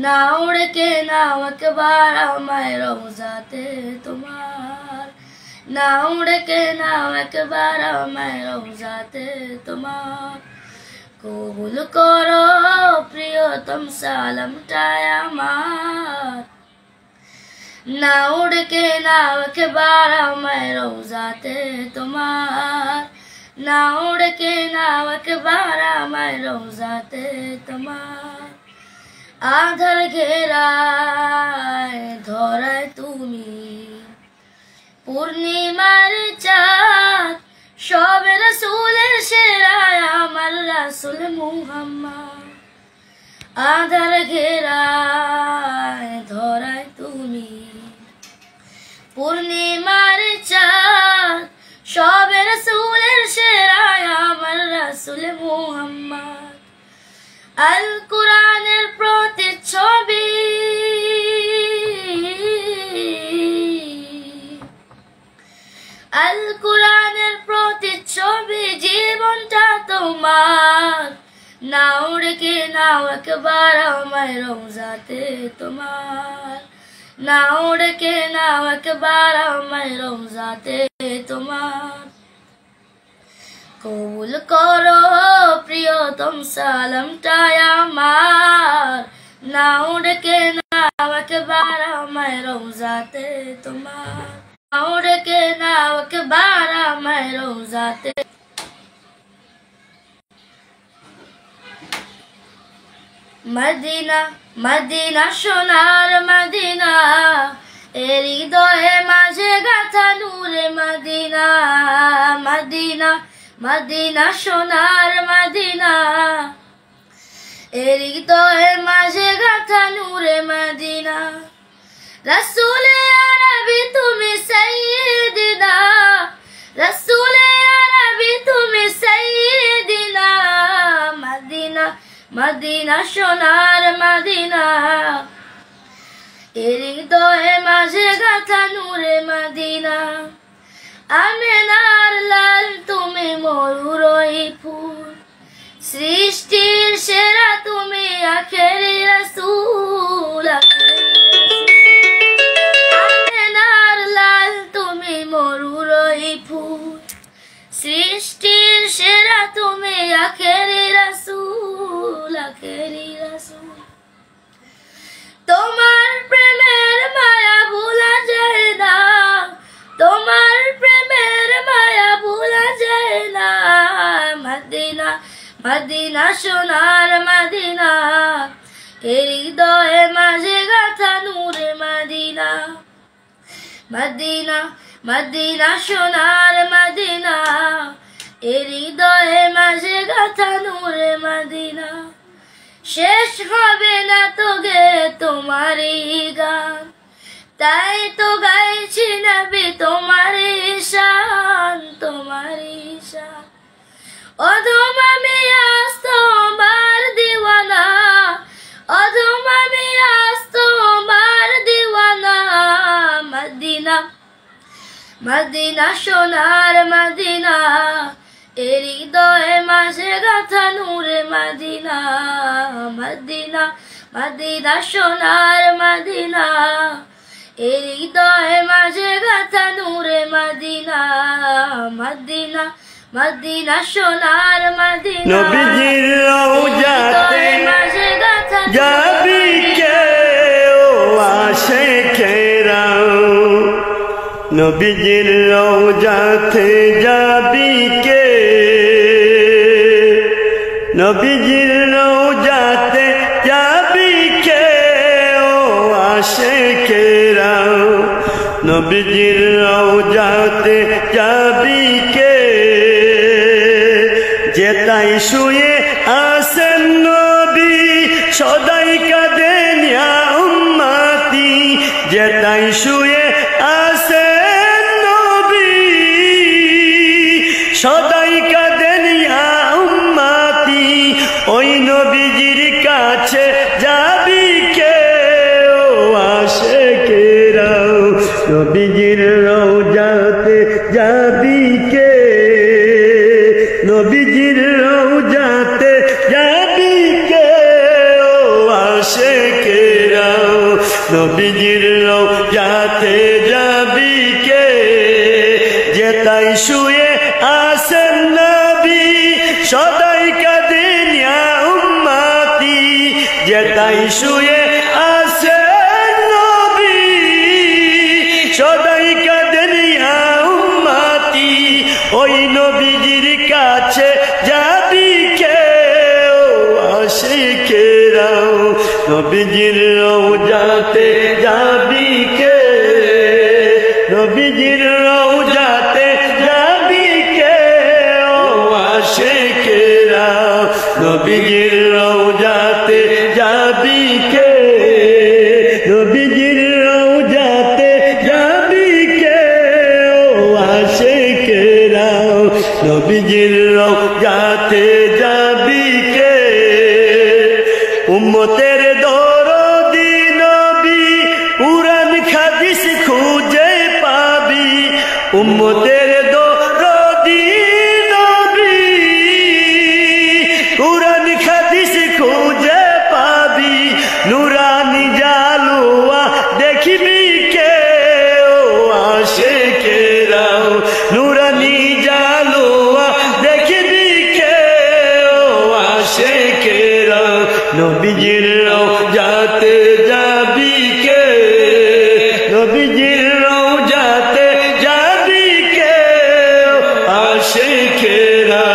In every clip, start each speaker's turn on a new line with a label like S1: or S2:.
S1: না উড়ে কে নাও একবার আমায় রওজাতে তোমার, না উড়ে কে নাও একবার আমায় রওজাতে তোমার। কবুল করো প্রিয়তম সালামটায় আমার, না উড়ে কে নাও একবার আমায় রওজাতে তোমার, না উড়ে কে নাও একবার আমায় রওজাতে তোমার। আধার ঘেরায় ধরায় তুমি পূর্ণিমার চাঁদ, সব রাসূলের সেরায় আমার রাসূল মুহাম্মদ। আধার ঘেরায় ধরায় তুমি পূর্ণিমার চাঁদ, সব রাসূলের সেরায় আমার রাসূল মুহাম্মদ। আল কুরআনের প্রতিচ্ছবি, আল কুরআনের প্রতিচ্ছবি জীবনটা তোমার, না উড়ে কে নাও একবার আমায় রওজাতে তোমার, না উড়ে কে নাও একবার আমায় রওজাতে তোমার। কবুল করো প্রিয়তম সালামটায় আমার, না উড়ে কে নাও একবার আমায় রওজাতে তোমার, না উড়ে কে নাও একবার আমায় রওজাতে। মদিনা মদিনা সোনার মদিনা, এর হৃদয়ে মাঝে গাথা নূরে মদিনা। মদিনা মদিনা সোনার মদিনা, এর হৃদয়ে মাঝে গাথা নূরে মদিনা। রাসূলে আরবি তুমি সাইয়্যিদিনা, রাসূলে আরবি তুমি সাইয়্যিদিনা। মদিনা মদিনা সোনার মদিনা, এর হৃদয়ে মাঝে গাথা নূরে মদিনা। আমেনার লাল তুমি ময়ূরই ফুল, সৃষ্টির সেরা তুমি আখেরি রাসূল। আমেনার লাল তুমি ময়ূরই ফুল, সৃষ্টির সেরা তুমি আখেরি রাসূল, আখেরি রাসূল। তোমার প্রেমের মায়া ভোলা যায় না, তোমার প্রেমের মায়া ভোলা যায় না। মদিনা মদিনা সোনার মদিনা, এর হৃদয়ে মাঝে গাথা নূরে মদিনা। মদিনা মদিনা সোনার মদিনা, এর হৃদয়ে মাঝে গাথা নূরে মদিনা। শেষ হবে না তো গে তোমারই গান, তাই তো গাইছি নবী তোমারই শান, তোমারই শান। অধম আমি আজ তোমার দিওয়ানা, অধম আমি আজ তোমার দিওয়ানা। মদিনা মদিনা সোনার মদিনা, এর হৃদয়ে মাঝে গাথা নূরে মদিনা। মদিনা মদিনা সোনার মদিনা, এর হৃদয়ে মাঝে গাথা নূরে মদিনা। মদিনা মদিনা সোনার মদিনা,
S2: নবীজির রওজাতে যাবি কে ও আশিকেরা, নবীজির রওজাতে যাবি কে, নবীজির রওজাতে যাবি কে ও আশিকেরা, নবীজির রওজাতে যাবি কে। যেতাই শুয়ে আসেন নবী সদাই কাঁদেন ইয়া উম্মতি, যেতাই শুয়ে আসেন নবী সদাই কাঁদেন ইয়া উম্মতি। ওই নবীজির কাছে যাবি কে ও আশিকেরা, নবীজির রওজাতে যাবি কে, নবীজির রওজাতে যাবি কে ও আশিকেরা। নবীজির রওজাতে যাবি কে যেতাই শুয়ে আসেন নবী সদাই কাঁদেন ইয়া উম্মতি যেতাই শুয়ে আসেন নবী সদাই কাঁদেন ইয়া উম্মতি ওই নবীজির কাছে যাবি কে ও আশিকেরা নবীজির রওজাতে যাবি কে নবীজির রওজাতে যাবি কে ও আশিকেরা নবীজির রওজাতে যাবি কে নবীজির রওজাতে যাবি কে ও আশিকেরা নবীজির রওজাতে যাবি কে উম্মতের দরদি নবী কুরআন হাদিস খুঁজে পাবি উম্মতের দরদি নবী কুরআন হাদিস খুঁজে পাবি নুরানি জালুয়া দেখিবি কে ও আশিকেরা নুরানি জালুয়া দেখিবি কে ও আশিকেরা নবীজির রওজাতে যাবি কে নবীজির রওজাতে যাবি কে আশিকেরা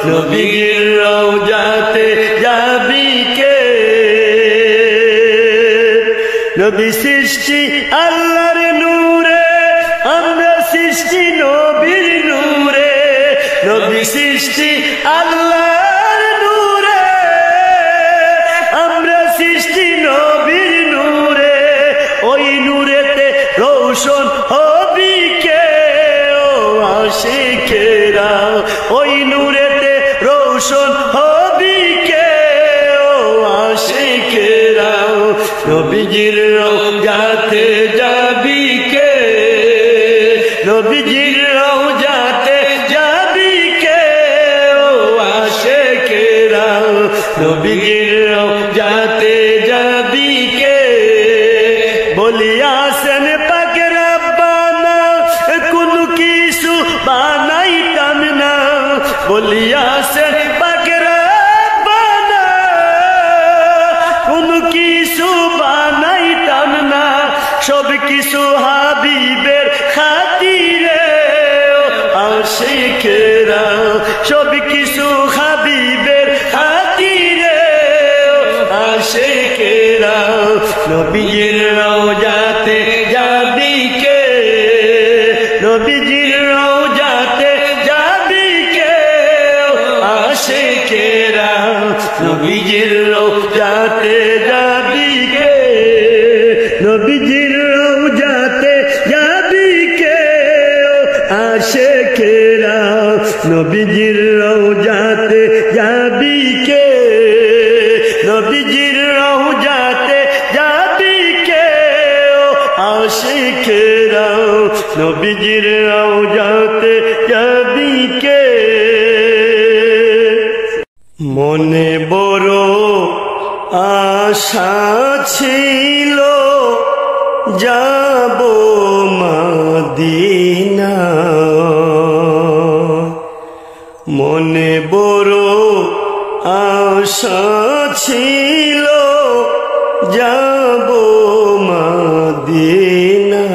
S2: নবীজির রওজাতে যাবি কে নবী সৃষ্টি আল্লাহর নূরে আমরা সৃষ্টি নবীর নূরে নবী সৃষ্টি আল্লাহর নূরে আমরা সৃষ্টি নবীর নূরে ওই নূরেতে রোশন হবি কে ও আশিকেরা ওই নূরেতে রোশন হবি কে ও আশিকেরা নবীজির রওজাতে যাবি কে নবীজির রওজাতে যাবি কে ও আশিকেরা নবীজির রওজাতে যাবি কে বলিয়াছেন পাক রব্বানা কোনো কিছু বানাইতাম না বলিয়াছেন পাক রব্বানা কোনো কিছু বানাইতাম না সব কিছু হাবিবের খাতিরে আশিকেরা সব কিছু হাবিবের খাতিরে আশিকেরা নবীজির রওজাতে যাবি কে নবীজির রওজাতে যাবি কে আশিকেরা নবীজির রওজাতে যাবি কে নবীজির রওজাতে যাবি কে আশিকেরা নবীজির রওজাতে যাবি কে নবীজির রওজাতে যাবি কে আশিকেরা নবীজির রওজাতে যাবি কে মনে বড় আশা ছিল যাব মদিনা মনে বড় আশা ছিল যাব মদিনা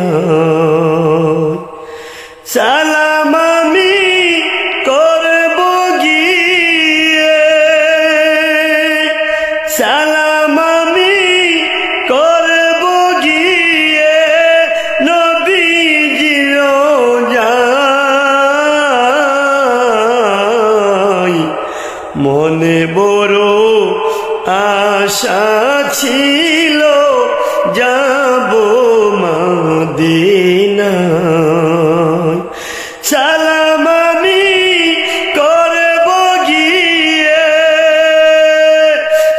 S2: সালাম আমি করব গিয়ে সালাম আমি করব গিয়ে নবীজির রওজায় মনে বড় আশা ছিল যাব মদিনা সালাম আমি করব গিয়ে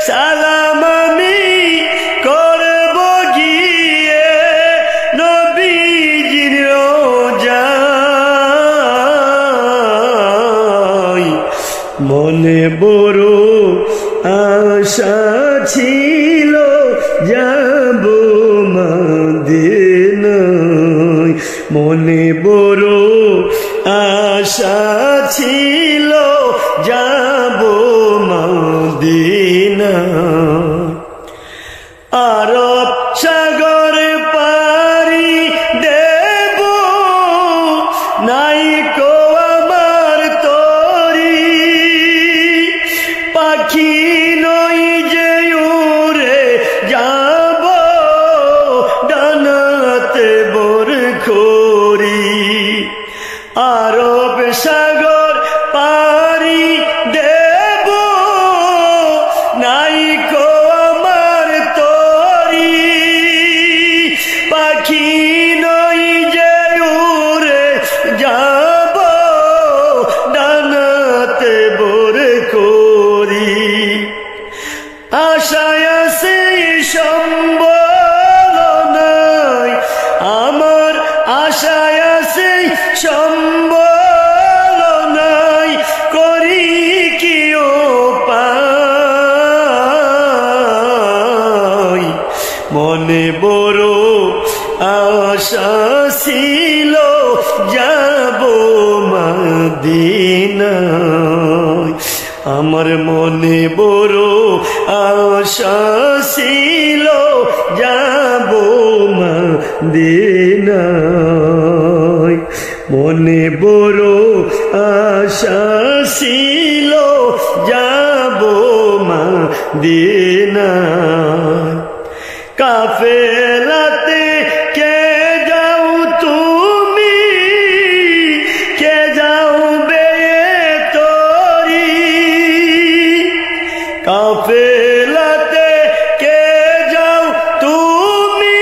S2: সালাম আমি করব গিয়ে নবীজির রওজায় মনে বড় আশা ছিল যাব মনে বড় আশা ছিল যাব মদিনা আরব সাগর পারি দেব নাই কো আমার তরি পাখি নই যে উড়ে যাব ডানাতে বোর খড়ি আরব সাগর পারি দেব নাই কো আমার তরি পাখি নই যে উড়ে যাব ডানাতে বোর করি আশায় আছে সম্বল নাই আমার আশায় আছে সম্বল নাই করি কি উপায় মনে বড় আশা ছিল যাব মদিনায় আমার মনে বড় আশা ছিল যাব মদিনায় মনে বড় আশা ছিল যাব মদিনায় কাফেলাতে কে যাও তুমি কে যাও বে তোরি কাফেলাতে কে যাও তুমি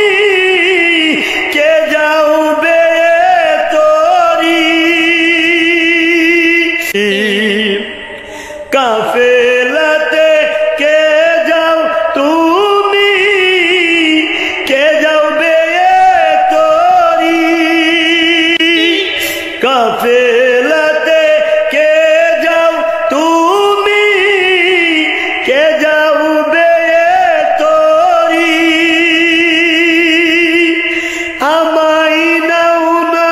S2: কে যাও বে তোরি কাফেলাতে কে যাও তুমি কে যাও বে তোরি কাফেলাতে কে যাও তুমি কে যাও বে তোরি আমায় নাও না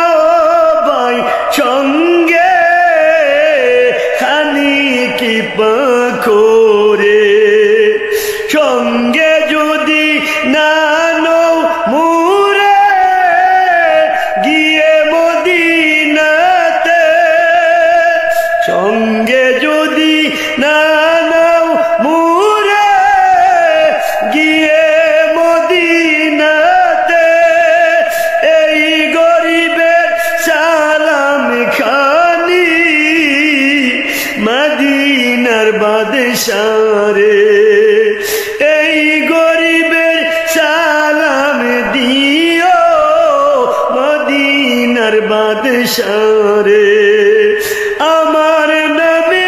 S2: ভাই সঙ্গে খানি কি পাখরে সঙ্গে যদি না নও মুরে গিয়ে মদিনাতে সঙ্গে যদি না নাও মুরে গিয়ে মদিনাতে এই গরিবের সালাম খানি মদিনার বাদশারে এই গরিবের সালাম দিও মদিনার বাদশারে আমার নামে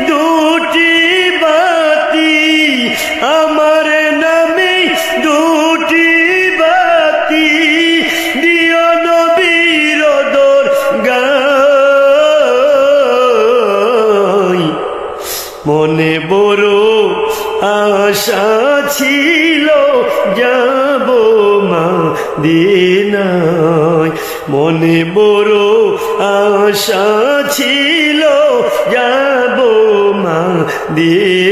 S2: দুটি বাতি আমার নামে দুটি বাতি দিও নবীর দরগায় মনে বড় আশা ছিল যাব মদিনায় মনে বড় আশা ছিল যাব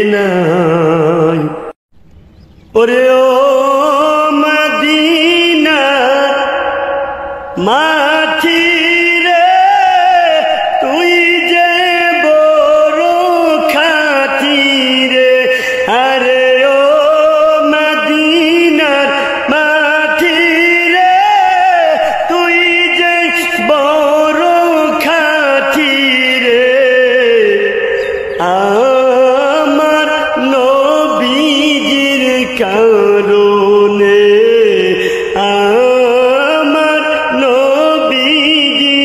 S2: মদিনায় ওরে ও মদিনা মাটি রে তুই যে বড় খাটি রে আরে ও মদিনার মাটি রে তুই যে বড় খাটি রে আমার নবীজির কারণে আমার নবীজি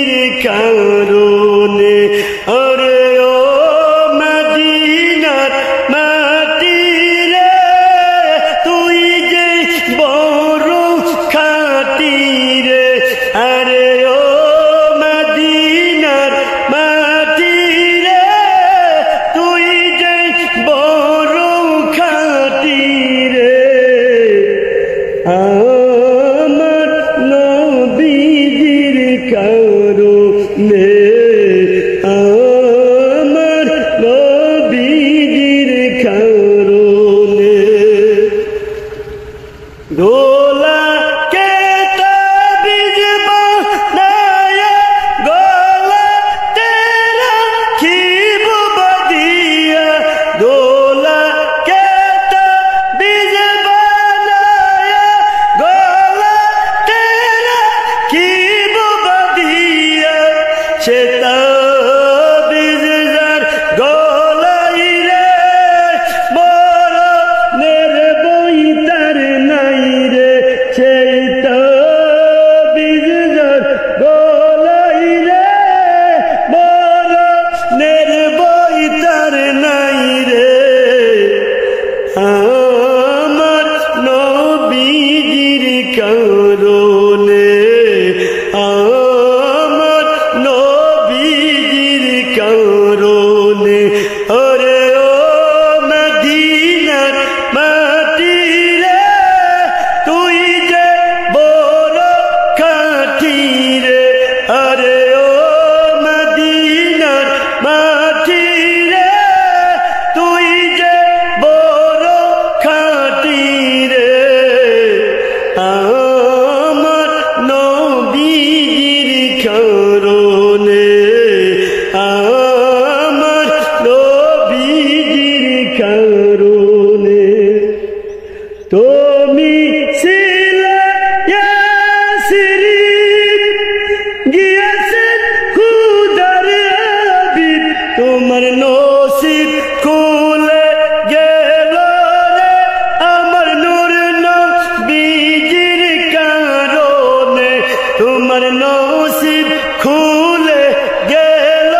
S2: খুলে গেল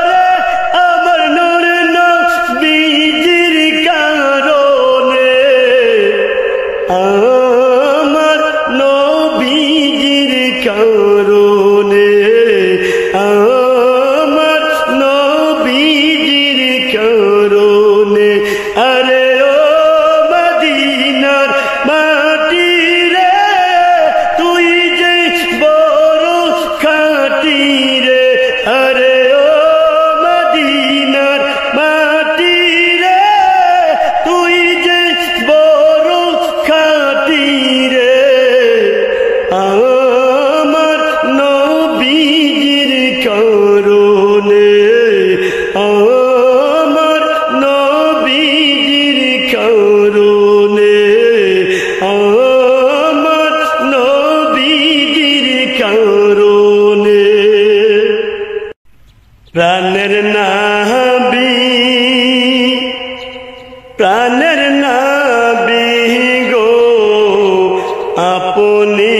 S2: রে আমার নূর নবীজির কারণে আমার নবীজির কারণে আমার নবীজির কারণে আরে ও মদিনার মাটি রে তুই যে বড় খাঁটি রে আরে ও মদিনার মাটি রে তুই যে বড় খাঁটি রে আমার নবীজির কারণে আমার নবীজির কারণে আমার নবীজির কারণে প্রাণের নাবি প্রাণের নাবি গো আপনি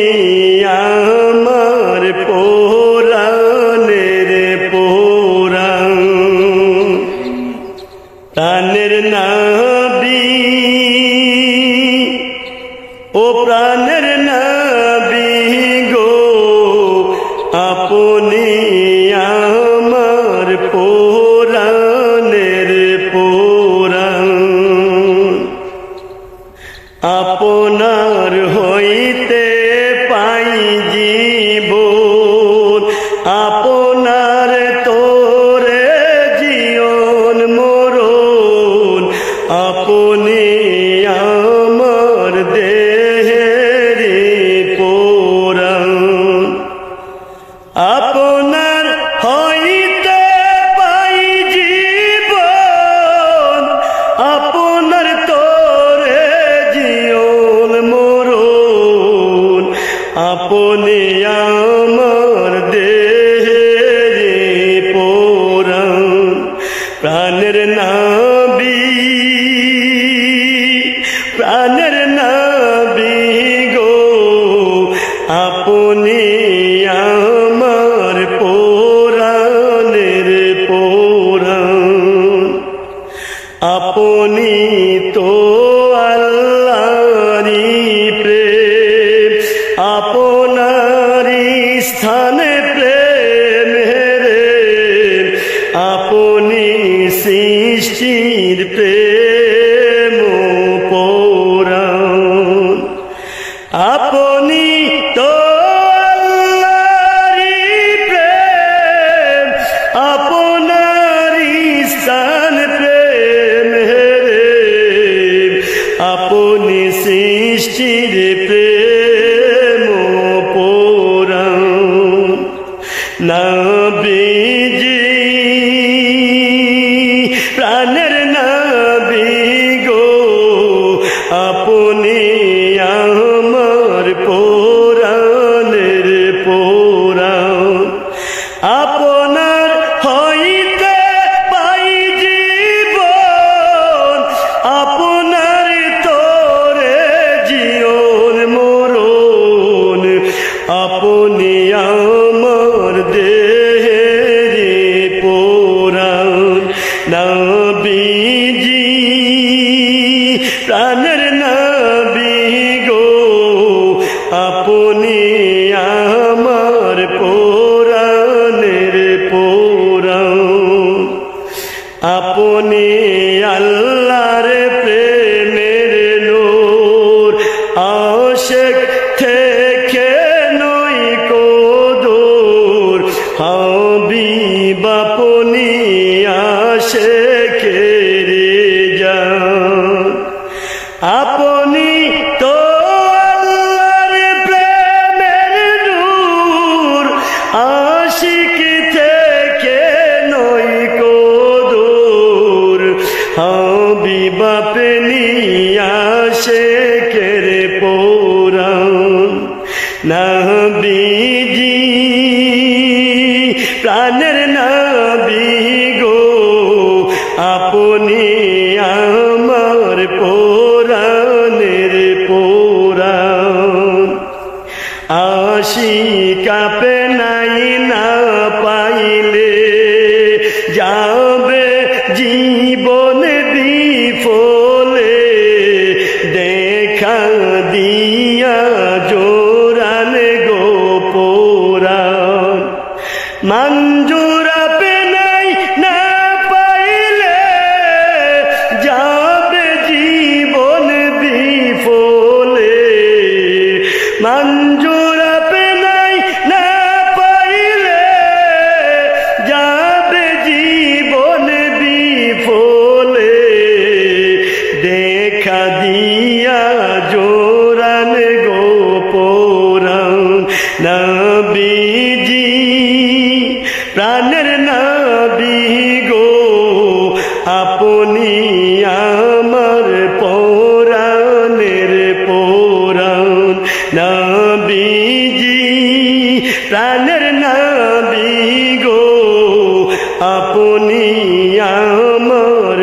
S2: আমার পরাণের পরাণ প্রাণের নাবি ও প্রাণের নাবি গো আপনি আমার পরাণের পরাণ আপনার হইতে পাই জীবন আপনার তোরে জীবন মরণ আপনি আমার দেহের পরাণ আপনার হইতে পাই জীবন আপনার তোরে জীবন মরণ আপনি আমার দেহের পরাণ প্রাণের নাবি প্রাণের নাবি গো আপনি আমার পরাণের পরাণ আপনি তো আল্লাহরই প্রেম আপনারই স্থানে প্রেম রে আপনি সৃষ্টির প্রেম পরাণ আপনি তো আল্লাহরই প্রেম আপনারই স্থান প্রেম রে আপনি সৃষ্টির প্রেম পরাণ নবীজি প্রাণের নবী গো আপনি আমার পরাণের পরাণ আপনার হইতে পাই জীবন আপনার তোরে জীবন মরণ আপনি আমার দেহের পরাণ নবীজি প্রাণের নবী গো আপনি আমার পরাণের পরাণ আপনি আল্লাহর প্রেমের নূর আশিক থেকে নয় কো দূর হাবিব আপনি আশিকের জান আপনি তো আল্লাহর প্রেমের নূর আশিক থেকে নয় কো দূর হাবিব আপনি আশিকের পরাণ নবীজি প্রাণের নবী গো আপনি আমার পরাণের পরাণ আশিক আপনি নাই না মঞ্জুর আপনাই না পাইলে যাবে জীবন বিফলে মঞ্জুর আপনাই না পাইলে যাবে জীবন বিফলে দেখা দিয়া জোরান গোপরান নবীজি প্রাণের নবী গো আপনি আমার পরাণের পরাণ নবীজি প্রাণের নবী গো আপনি আমার